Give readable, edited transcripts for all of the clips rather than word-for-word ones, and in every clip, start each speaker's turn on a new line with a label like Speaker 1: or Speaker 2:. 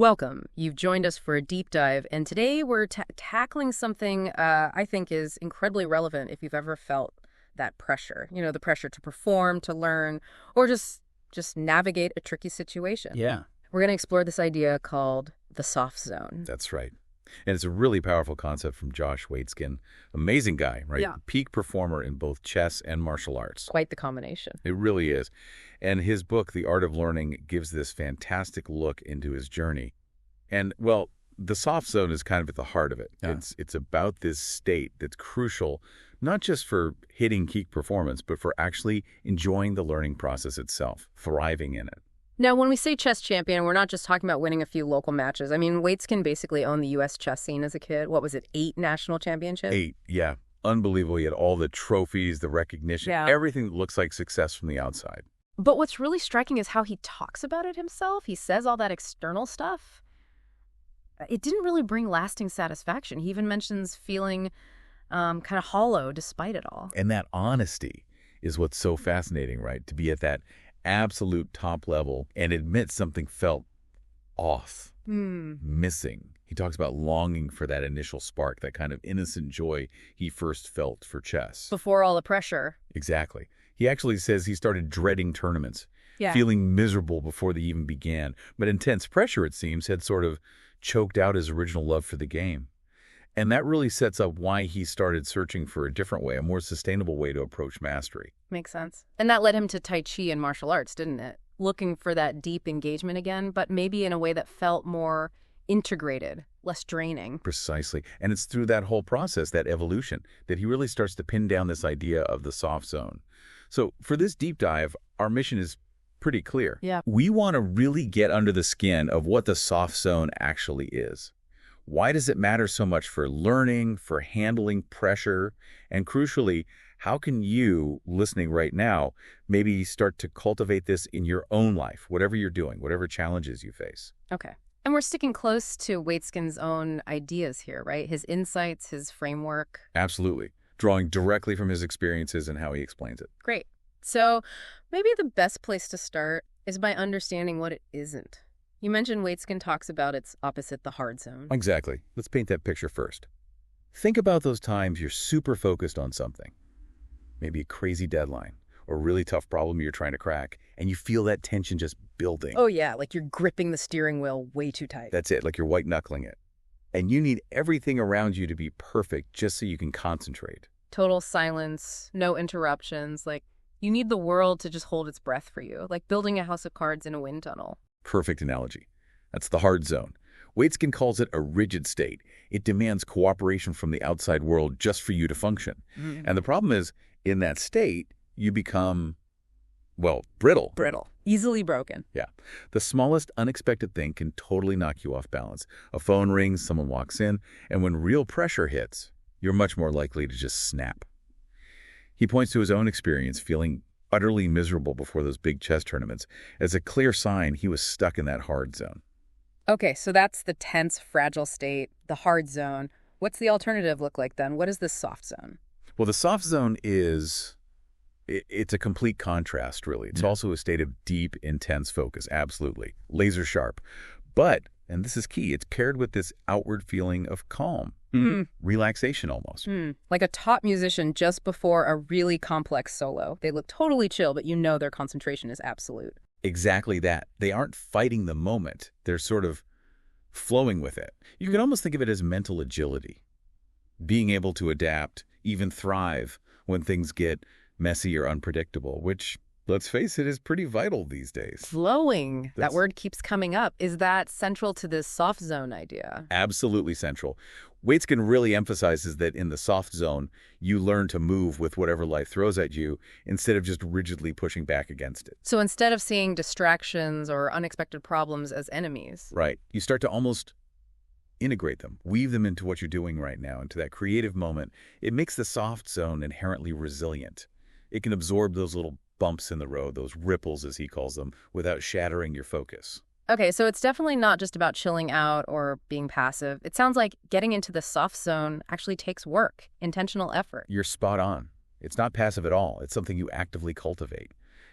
Speaker 1: Welcome. You've joined us for a deep dive, and today we're tackling something I think is incredibly relevant if you've ever felt that pressure. You know, the pressure to perform, to learn, or just navigate a tricky situation.
Speaker 2: Yeah,
Speaker 1: We're going to explore this idea called the soft zone.
Speaker 2: that's right. And it's a really powerful concept from Josh Waitzkin. Amazing guy, right?
Speaker 1: Yeah.
Speaker 2: Peak performer in both chess and martial arts.
Speaker 1: Quite the combination.
Speaker 2: It really is. And his book, The Art of Learning, gives this fantastic look into his journey. And, well, the soft zone is kind of at the heart of it.
Speaker 3: Yeah.
Speaker 2: It's about this state that's crucial, not just for hitting peak performance, but for actually enjoying the learning process itself, thriving in it.
Speaker 1: Now, when we say chess champion, we're not just talking about winning a few local matches. I mean, Waitzkin basically owned the U.S. chess scene as a kid. What was it, 8 national championships?
Speaker 2: 8, yeah. Unbelievable. He had all the trophies, the recognition,
Speaker 1: Yeah.
Speaker 2: everything that looks like success from the outside.
Speaker 1: But what's really striking is how he talks about it himself. He says all that external stuff. It didn't really bring lasting satisfaction. He even mentions feeling kind of hollow despite it all.
Speaker 2: And that honesty is what's so fascinating, right? To be at that absolute top level and admit something felt off, missing. He talks about longing for that initial spark, that kind of innocent joy he first felt for chess.
Speaker 1: Before all the pressure.
Speaker 2: Exactly. He actually says he started dreading tournaments,
Speaker 1: Yeah.
Speaker 2: feeling miserable before they even began. But intense pressure, it seems, had sort of choked out his original love for the game. And that really sets up why he started searching for a different way, a more sustainable way to approach mastery.
Speaker 1: Makes sense. And that led him to Tai Chi and martial arts, didn't it? Looking for that deep engagement again, but maybe in a way that felt more integrated, less draining.
Speaker 2: Precisely. And it's through that whole process, that evolution, that he really starts to pin down this idea of the soft zone. So for this deep dive, our mission is pretty clear.
Speaker 1: Yeah.
Speaker 2: We want to really get under the skin of what the soft zone actually is. Why does it matter so much for learning, for handling pressure, and crucially, how can you, listening right now, maybe start to cultivate this in your own life, whatever you're doing, whatever challenges you face?
Speaker 1: Okay. And we're sticking close to Waitzkin's own ideas here, right? His insights, his framework.
Speaker 2: Absolutely. Drawing directly from his experiences and how he explains it.
Speaker 1: Great. So maybe the best place to start is by understanding what it isn't. You mentioned Waitzkin talks about its opposite, the hard zone.
Speaker 2: Exactly. Let's paint that picture first. Think about those times you're super focused on something, maybe a crazy deadline or a really tough problem you're trying to crack, and you feel that tension just building.
Speaker 1: Oh, yeah, like you're gripping the steering wheel way too tight.
Speaker 2: That's it, like you're white-knuckling it. And you need everything around you to be perfect just so you can concentrate.
Speaker 1: Total silence, no interruptions. Like, you need the world to just hold its breath for you, like building a house of cards in a wind tunnel.
Speaker 2: Perfect analogy. That's the hard zone. Waitzkin calls it a rigid state. It demands cooperation from the outside world just for you to function. And the problem is, in that state, you become, well, brittle.
Speaker 1: Brittle. Easily broken.
Speaker 2: Yeah. The smallest unexpected thing can totally knock you off balance. A phone rings, someone walks in, and when real pressure hits, you're much more likely to just snap. He points to his own experience feeling utterly miserable before those big chess tournaments as a clear sign he was stuck in that hard zone.
Speaker 1: Okay, so that's the tense, fragile state, the hard zone. What's the alternative look like then? What is the soft zone?
Speaker 2: Well, the soft zone is, it's a complete contrast, really. It's also a state of deep, intense focus, absolutely. Laser sharp. But, and this is key, it's paired with this outward feeling of calm, relaxation almost.
Speaker 1: Like a top musician just before a really complex solo. They look totally chill, but you know their concentration is absolute.
Speaker 2: Exactly that. They aren't fighting the moment. They're sort of flowing with it. You can almost think of it as mental agility. Being able to adapt, even thrive when things get messy or unpredictable, which, let's face it, is pretty vital these days.
Speaker 1: Flowing. That
Speaker 2: That's-
Speaker 1: word keeps coming up. Is that central to this soft zone idea?
Speaker 2: Absolutely central. Waitzkin really emphasizes that in the soft zone, you learn to move with whatever life throws at you instead of just rigidly pushing back against it.
Speaker 1: So instead of seeing distractions or unexpected problems as enemies.
Speaker 2: Right. You start to almost integrate them, weave them into what you're doing right now, into that creative moment. It makes the soft zone inherently resilient. It can absorb those little bumps in the road, those ripples, as he calls them, without shattering your focus.
Speaker 1: Okay, so it's definitely not just about chilling out or being passive. It sounds like getting into the soft zone actually takes work, intentional effort.
Speaker 2: You're spot on. It's not passive at all. It's something you actively cultivate.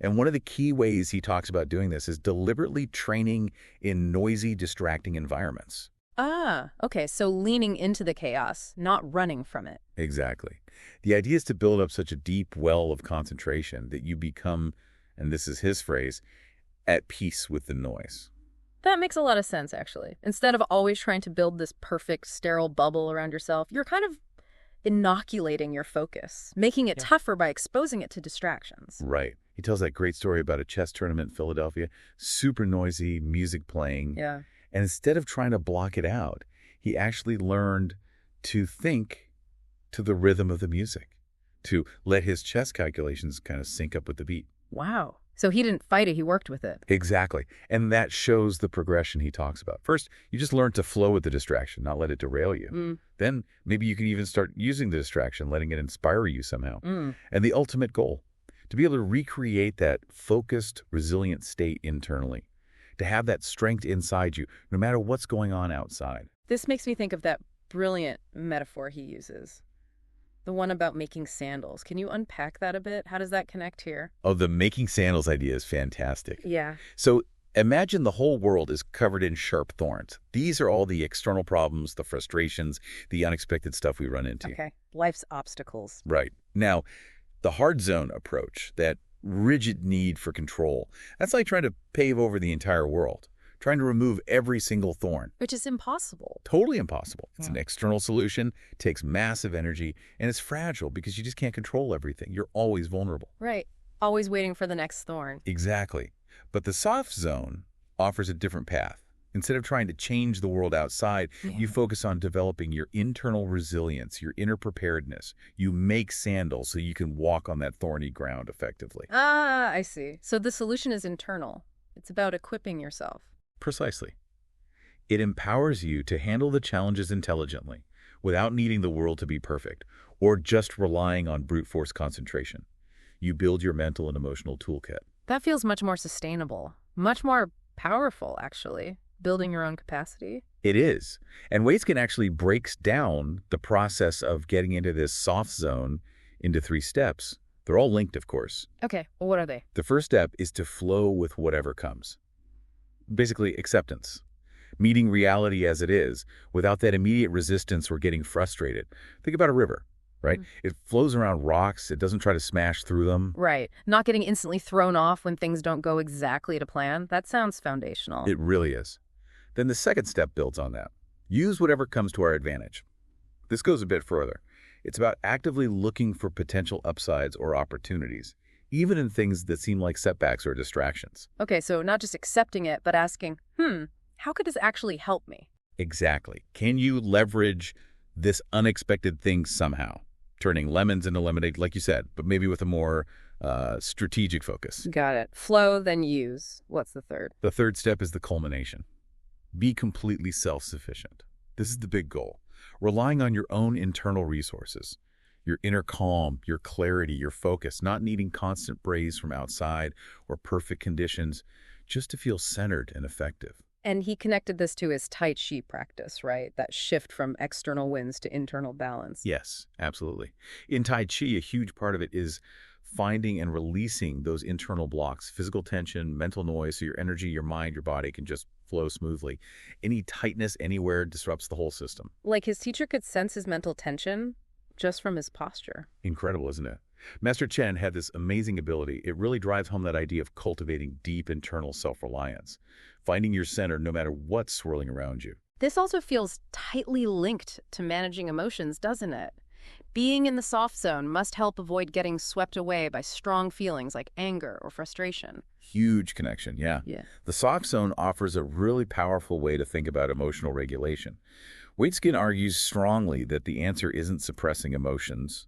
Speaker 2: And one of the key ways he talks about doing this is deliberately training in noisy, distracting environments.
Speaker 1: Ah, okay, so leaning into the chaos, not running from it.
Speaker 2: Exactly. The idea is to build up such a deep well of concentration that you become, and this is his phrase, at peace with the noise.
Speaker 1: That makes a lot of sense, actually. Instead of always trying to build this perfect, sterile bubble around yourself, you're kind of inoculating your focus, making it tougher by exposing it to distractions.
Speaker 2: Right. He tells that great story about a chess tournament in Philadelphia, super noisy, music playing.
Speaker 1: Yeah.
Speaker 2: And instead of trying to block it out, he actually learned to think to the rhythm of the music, to let his chess calculations kind of sync up with the beat.
Speaker 1: Wow. So he didn't fight it, he worked with it.
Speaker 2: Exactly. And that shows the progression he talks about. First, you just learn to flow with the distraction, not let it derail you. Then maybe you can even start using the distraction, letting it inspire you somehow. And the ultimate goal, to be able to recreate that focused, resilient state internally, to have that strength inside you, no matter what's going on outside.
Speaker 1: This makes me think of that brilliant metaphor he uses. The one about making sandals. Can you unpack that a bit? How does that connect here?
Speaker 2: Oh, the making sandals idea is fantastic.
Speaker 1: Yeah.
Speaker 2: So imagine the whole world is covered in sharp thorns. These are all the external problems, the frustrations, the unexpected stuff we run into.
Speaker 1: Okay. Life's obstacles.
Speaker 2: Right. Now, the hard zone approach, that rigid need for control, that's like trying to pave over the entire world, trying to remove every single thorn.
Speaker 1: Which is impossible.
Speaker 2: Totally impossible. It's an external solution, takes massive energy, and it's fragile because you just can't control everything. You're always vulnerable.
Speaker 1: Right. Always waiting for the next thorn.
Speaker 2: Exactly. But the soft zone offers a different path. Instead of trying to change the world outside, you focus on developing your internal resilience, your inner preparedness. You make sandals so you can walk on that thorny ground effectively.
Speaker 1: Ah, I see. So the solution is internal. It's about equipping yourself.
Speaker 2: Precisely. It empowers you to handle the challenges intelligently without needing the world to be perfect or just relying on brute force concentration. You build your mental and emotional toolkit.
Speaker 1: That feels much more sustainable, much more powerful, actually, building your own capacity.
Speaker 2: It is. And Waitskin actually breaks down the process of getting into this soft zone into 3 steps. They're all linked, of course.
Speaker 1: Okay, well, what are they?
Speaker 2: The first step is to flow with whatever comes. Basically, acceptance. Meeting reality as it is, without that immediate resistance or getting frustrated. Think about a river, right? It flows around rocks. It doesn't try to smash through them.
Speaker 1: Right. Not getting instantly thrown off when things don't go exactly to plan. That sounds foundational.
Speaker 2: It really is. Then the second step builds on that. Use whatever comes to our advantage. This goes a bit further. It's about actively looking for potential upsides or opportunities, even in things that seem like setbacks or distractions.
Speaker 1: Okay, so not just accepting it, but asking, how could this actually help me?
Speaker 2: Exactly. Can you leverage this unexpected thing somehow? Turning lemons into lemonade, like you said, but maybe with a more strategic focus.
Speaker 1: Got it. Flow, then use. What's the third?
Speaker 2: The third step is the culmination. Be completely self-sufficient. This is the big goal. Relying on your own internal resources, your inner calm, your clarity, your focus, not needing constant praise from outside or perfect conditions, just to feel centered and effective.
Speaker 1: And he connected this to his Tai Chi practice, right? That shift from external winds to internal balance.
Speaker 2: Yes, absolutely. In Tai Chi, a huge part of it is finding and releasing those internal blocks, physical tension, mental noise, so your energy, your mind, your body can just flow smoothly. Any tightness anywhere disrupts the whole system.
Speaker 1: Like his teacher could sense his mental tension just from his posture.
Speaker 2: Incredible, isn't it? Master Chen had this amazing ability. It really drives home that idea of cultivating deep internal self-reliance, finding your center no matter what's swirling around you.
Speaker 1: This also feels tightly linked to managing emotions, doesn't it? Being in the soft zone must help avoid getting swept away by strong feelings like anger or frustration.
Speaker 2: Huge connection, yeah. The soft zone offers a really powerful way to think about emotional regulation. Waitskin argues strongly that the answer isn't suppressing emotions,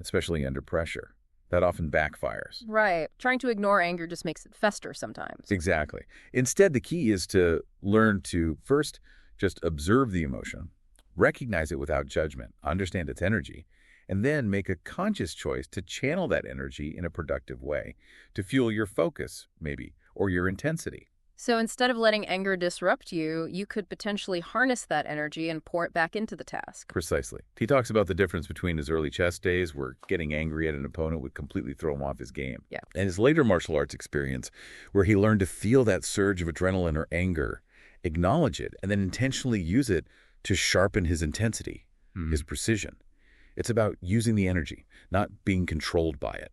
Speaker 2: especially under pressure. That often backfires.
Speaker 1: Right. Trying to ignore anger just makes it fester sometimes.
Speaker 2: Exactly. Instead, the key is to learn to first just observe the emotion, recognize it without judgment, understand its energy, and then make a conscious choice to channel that energy in a productive way, to fuel your focus, maybe, or your intensity.
Speaker 1: So instead of letting anger disrupt you, you could potentially harness that energy and pour it back into the task.
Speaker 2: Precisely. He talks about the difference between his early chess days, where getting angry at an opponent would completely throw him off his game,
Speaker 1: Yeah.
Speaker 2: and his later martial arts experience, where he learned to feel that surge of adrenaline or anger, acknowledge it, and then intentionally use it to sharpen his intensity, his precision. It's about using the energy, not being controlled by it.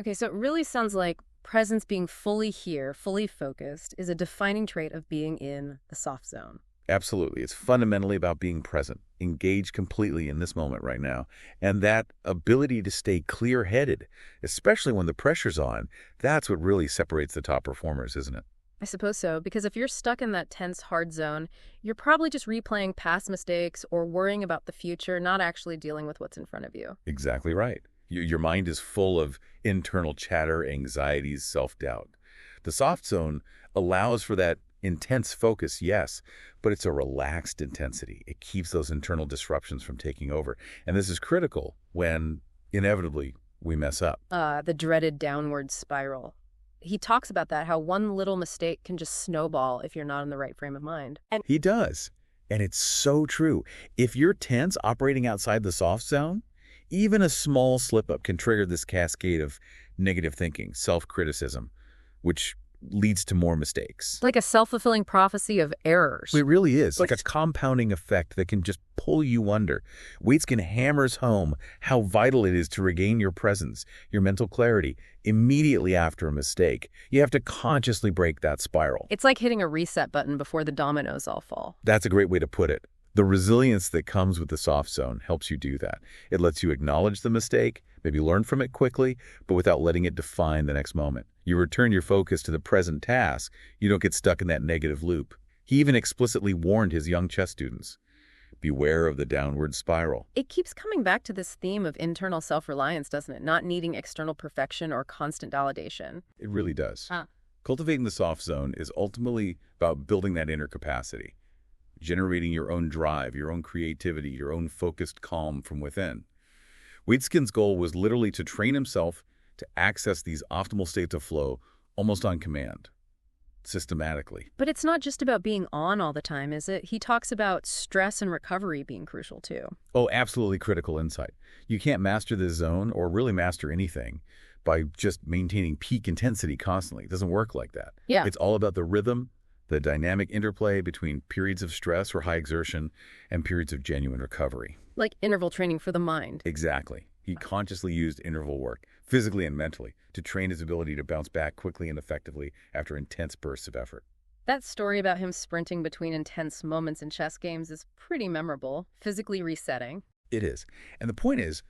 Speaker 1: Okay, so it really sounds like presence, being fully here, fully focused, is a defining trait of being in the soft zone.
Speaker 2: Absolutely. It's fundamentally about being present, engaged completely in this moment right now. And that ability to stay clear-headed, especially when the pressure's on, that's what really separates the top performers, isn't it?
Speaker 1: I suppose so, because if you're stuck in that tense, hard zone, you're probably just replaying past mistakes or worrying about the future, not actually dealing with what's in front of you.
Speaker 2: Exactly right. Your mind is full of internal chatter, anxieties, self-doubt. The soft zone allows for that intense focus, yes, but it's a relaxed intensity. It keeps those internal disruptions from taking over. And this is critical when, inevitably, we mess up.
Speaker 1: The dreaded downward spiral. He talks about that, how one little mistake can just snowball if you're not in the right frame of mind. And
Speaker 2: He does. And it's so true. If you're tense operating outside the soft zone, even a small slip-up can trigger this cascade of negative thinking, self-criticism, which leads to more mistakes.
Speaker 1: like a self-fulfilling prophecy of errors.
Speaker 2: It really is, like a compounding effect that can just pull you under. Waitzkin hammers home how vital it is to regain your presence, your mental clarity, immediately after a mistake. You have to consciously break that spiral.
Speaker 1: It's like hitting a reset button before the dominoes all fall.
Speaker 2: That's a great way to put it. The resilience that comes with the soft zone helps you do that. It lets you acknowledge the mistake, maybe learn from it quickly, but without letting it define the next moment. You return your focus to the present task. You don't get stuck in that negative loop. He even explicitly warned his young chess students, beware of the downward spiral.
Speaker 1: It keeps coming back to this theme of internal self-reliance, doesn't it? Not needing external perfection or constant validation.
Speaker 2: It really does.
Speaker 1: Huh.
Speaker 2: Cultivating the soft zone is ultimately about building that inner capacity, generating your own drive, your own creativity, your own focused calm from within. Waitzkin's goal was literally to train himself to access these optimal states of flow almost on command, systematically.
Speaker 1: But it's not just about being on all the time, is it? He talks about stress and recovery being crucial too.
Speaker 2: Oh, absolutely critical insight. You can't master this zone or really master anything by just maintaining peak intensity constantly. It doesn't work like that.
Speaker 1: Yeah.
Speaker 2: It's all about the rhythm, the dynamic interplay between periods of stress or high exertion and periods of genuine recovery.
Speaker 1: Like interval training for the mind.
Speaker 2: Exactly. He consciously used interval work, physically and mentally, to train his ability to bounce back quickly and effectively after intense bursts of effort.
Speaker 1: That story about him sprinting between intense moments in chess games is pretty memorable, physically resetting.
Speaker 2: It is. And the point is,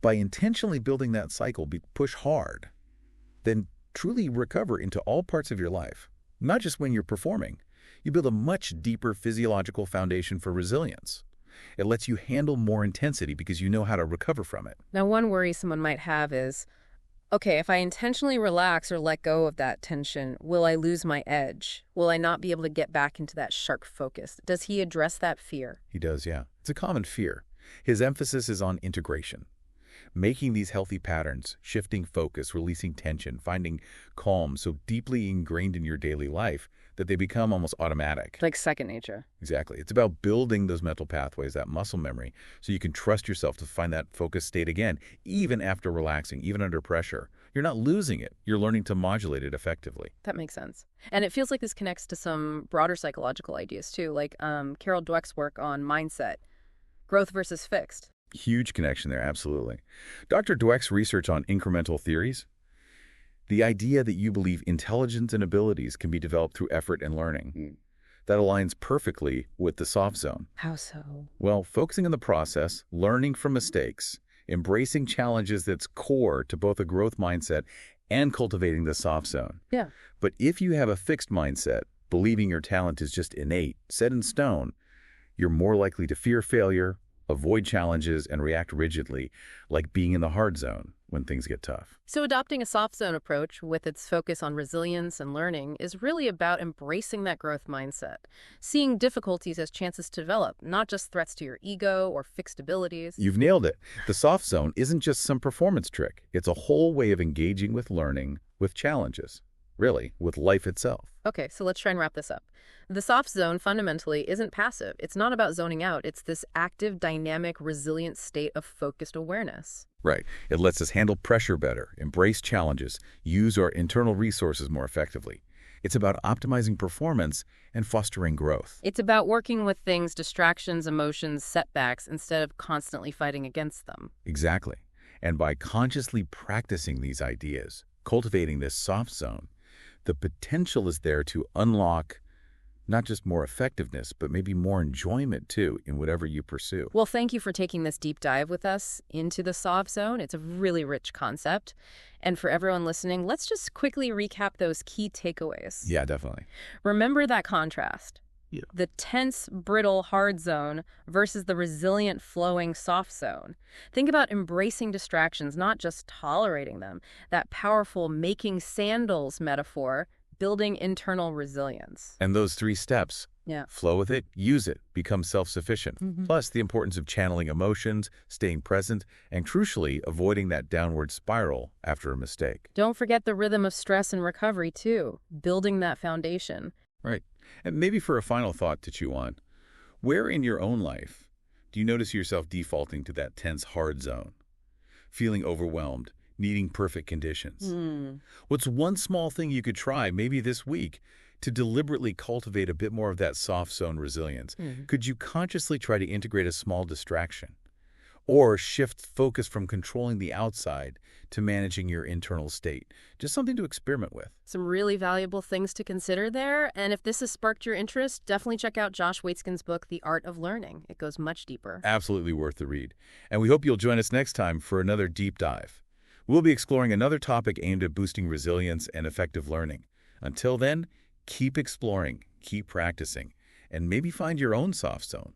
Speaker 2: by intentionally building that cycle, push hard, then truly recover into all parts of your life, not just when you're performing. You build a much deeper physiological foundation for resilience. It lets you handle more intensity because you know how to recover from it.
Speaker 1: Now, one worry someone might have is, okay, if I intentionally relax or let go of that tension, will I lose my edge? Will I not be able to get back into that sharp focus? Does he address that fear?
Speaker 2: He does, yeah. It's a common fear. His emphasis is on integration. Making these healthy patterns, shifting focus, releasing tension, finding calm so deeply ingrained in your daily life that they become almost automatic.
Speaker 1: Like second nature.
Speaker 2: Exactly. It's about building those mental pathways, that muscle memory, so you can trust yourself to find that focused state again, even after relaxing, even under pressure. You're not losing it. You're learning to modulate it effectively.
Speaker 1: That makes sense. And it feels like this connects to some broader psychological ideas too, like Carol Dweck's work on mindset, growth versus fixed.
Speaker 2: Huge connection there, absolutely. Dr. Dweck's research on incremental theories, the idea that you believe intelligence and abilities can be developed through effort and learning, that aligns perfectly with the soft zone.
Speaker 1: How so?
Speaker 2: Well, focusing on the process, learning from mistakes, embracing challenges that's core to both a growth mindset and cultivating the soft zone.
Speaker 1: Yeah.
Speaker 2: But if you have a fixed mindset, believing your talent is just innate, set in stone, you're more likely to fear failure, avoid challenges, and react rigidly, like being in the hard zone when things get tough.
Speaker 1: So adopting a soft zone approach with its focus on resilience and learning is really about embracing that growth mindset, seeing difficulties as chances to develop, not just threats to your ego or fixed abilities.
Speaker 2: You've nailed it. The soft zone isn't just some performance trick. It's a whole way of engaging with learning, with challenges. really, with life itself.
Speaker 1: Okay, so let's try and wrap this up. The soft zone fundamentally isn't passive. It's not about zoning out. It's this active, dynamic, resilient state of focused awareness.
Speaker 2: Right. It lets us handle pressure better, embrace challenges, use our internal resources more effectively. It's about optimizing performance and fostering growth.
Speaker 1: It's about working with things, distractions, emotions, setbacks, instead of constantly fighting against them.
Speaker 2: Exactly. And by consciously practicing these ideas, cultivating this soft zone, the potential is there to unlock not just more effectiveness, but maybe more enjoyment too in whatever you pursue.
Speaker 1: Well, thank you for taking this deep dive with us into the soft zone. It's a really rich concept. And for everyone listening, let's just quickly recap those key takeaways.
Speaker 2: Yeah, definitely.
Speaker 1: Remember that contrast.
Speaker 2: Yeah.
Speaker 1: The tense, brittle, hard zone versus the resilient, flowing, soft zone. Think about embracing distractions, not just tolerating them. That powerful making sandals metaphor, building internal resilience.
Speaker 2: And those 3 steps,
Speaker 1: Yeah.
Speaker 2: flow with it, use it, become self-sufficient. Plus the importance of channeling emotions, staying present, and crucially, avoiding that downward spiral after a mistake.
Speaker 1: Don't forget the rhythm of stress and recovery, too, building that foundation.
Speaker 2: Right. And maybe for a final thought to chew on, where in your own life do you notice yourself defaulting to that tense, hard zone? Feeling overwhelmed, needing perfect conditions? What's one small thing you could try, maybe this week, to deliberately cultivate a bit more of that soft zone resilience? Could you consciously try to integrate a small distraction? Or shift focus from controlling the outside to managing your internal state? Just something to experiment with.
Speaker 1: Some really valuable things to consider there. And if this has sparked your interest, definitely check out Josh Waitzkin's book, The Art of Learning. It goes much deeper.
Speaker 2: Absolutely worth the read. And we hope you'll join us next time for another deep dive. We'll be exploring another topic aimed at boosting resilience and effective learning. Until then, keep exploring, keep practicing, and maybe find your own soft zone.